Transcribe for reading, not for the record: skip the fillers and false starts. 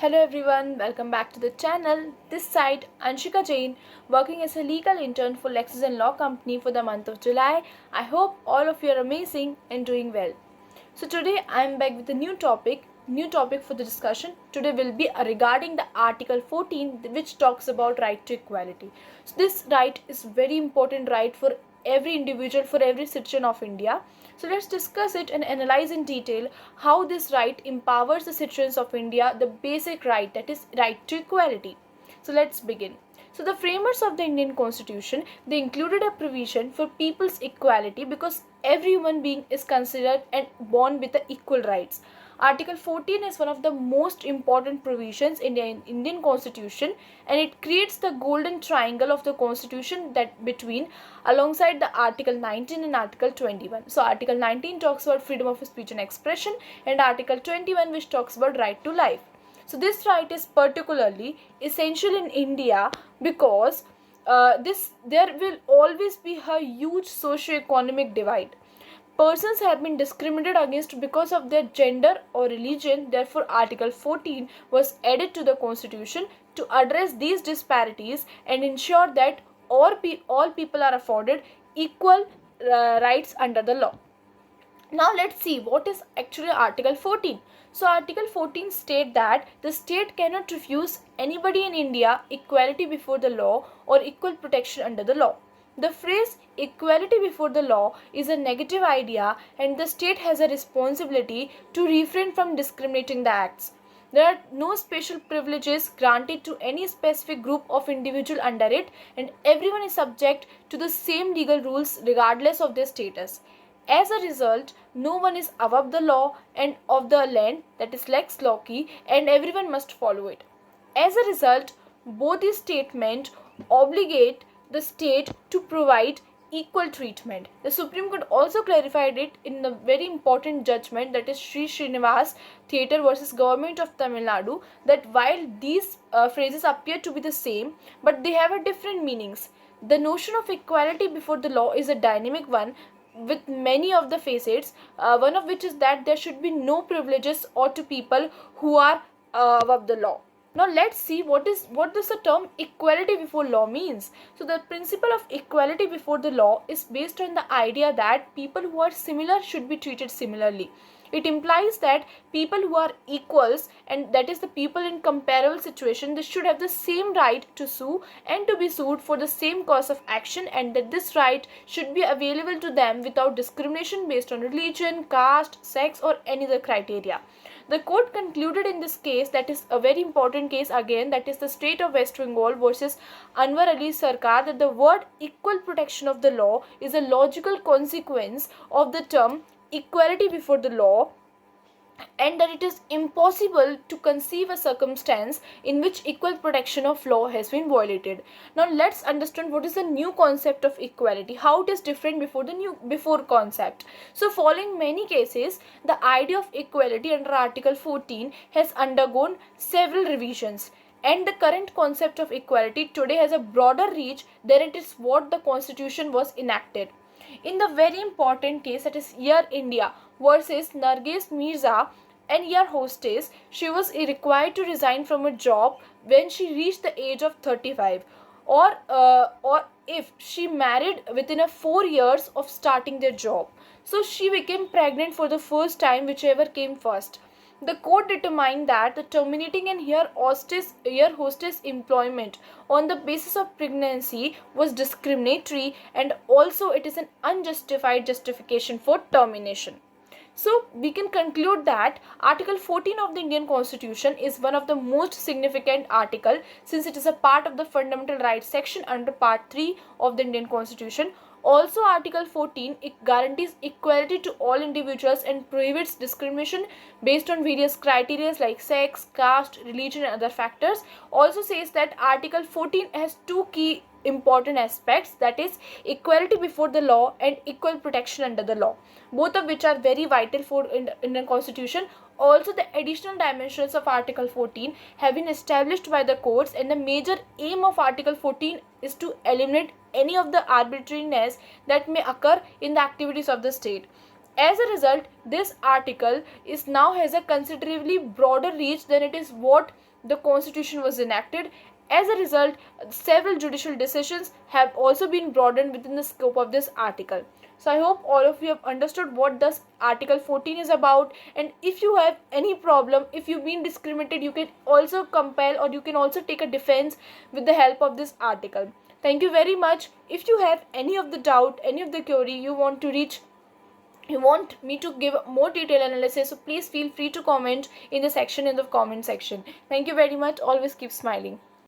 Hello everyone, welcome back to the channel. This side Anshika Jain, working as a legal intern for Lexis & Law Company for the month of July. I hope all of you are amazing and doing well. So today I am back with a new topic for the discussion. Today will be regarding the Article 14, which talks about right to equality. So this right is very important right for every individual, for every citizen of India. So let's discuss it and analyze in detail how this right empowers the citizens of India, the basic right, that is right to equality. So let's begin. So the framers of the Indian Constitution, they included a provision for people's equality because every human being is considered and born with the equal rights. Article 14 is one of the most important provisions in the Indian Constitution, and it creates the golden triangle of the Constitution that between alongside the Article 19 and Article 21. So Article 19 talks about freedom of speech and expression, and Article 21 which talks about right to life. So this right is particularly essential in India because there will always be a huge socio-economic divide. Persons have been discriminated against because of their gender or religion. Therefore, Article 14 was added to the Constitution to address these disparities and ensure that all people are afforded equal rights under the law. Now let's see what is actually Article 14. So Article 14 states that the state cannot refuse anybody in India equality before the law or equal protection under the law. The phrase equality before the law is a negative idea, and the state has a responsibility to refrain from discriminating the acts. There are no special privileges granted to any specific group of individual under it, and everyone is subject to the same legal rules regardless of their status. As a result, no one is above the law and of the land, that is lex loci, and everyone must follow it. As a result, both these statements obligate the state to provide equal treatment. The Supreme Court also clarified it in the very important judgment, that is Sri Srinivas Theatre versus Government of Tamil Nadu, that while these phrases appear to be the same, but they have a different meanings. The notion of equality before the law is a dynamic one with many of the facets, one of which is that there should be no privileges or to people who are above the law. Now let's see what does the term equality before law means. So the principle of equality before the law is based on the idea that people who are similar should be treated similarly. It implies that people who are equals, and that is the people in comparable situation, they should have the same right to sue and to be sued for the same cause of action, and that this right should be available to them without discrimination based on religion, caste, sex or any other criteria. The court concluded in this case, that is a very important case again, that is the state of West Bengal versus Anwar Ali Sarkar, that the word equal protection of the law is a logical consequence of the term equality before the law, and that it is impossible to conceive a circumstance in which equal protection of law has been violated. Now let's understand what is the new concept of equality, how it is different before concept. So following many cases, the idea of equality under Article 14 has undergone several revisions, and the current concept of equality today has a broader reach than it is what the Constitution was enacted. In the very important case, that is Air India versus Narges Mirza, an air hostess, she was required to resign from a job when she reached the age of 35, or if she married within 4 years of starting their job. So she became pregnant for the first time, whichever came first. The court determined that the terminating an air hostess employment on the basis of pregnancy was discriminatory, and also it is an unjustified justification for termination. So we can conclude that Article 14 of the Indian Constitution is one of the most significant article, since it is a part of the fundamental rights section under part 3 of the Indian Constitution. Also, Article 14, it guarantees equality to all individuals and prohibits discrimination based on various criteria like sex, caste, religion and other factors. Also says that Article 14 has two key important aspects, that is equality before the law and equal protection under the law, both of which are very vital for Indian Constitution. Also, the additional dimensions of Article 14 have been established by the courts, and the major aim of Article 14 is to eliminate any of the arbitrariness that may occur in the activities of the state. As a result, this article is now has a considerably broader reach than it is what the constitution was enacted. As a result, several judicial decisions have also been broadened within the scope of this article. So I hope all of you have understood what this article 14 is about, and if you have any problem, if you've been discriminated, you can also compel or you can also take a defense with the help of this article. Thank you very much. If you have any of the doubt, any of the query, you want me to give more detailed analysis, so please feel free to comment in the comment section. Thank you very much. Always keep smiling.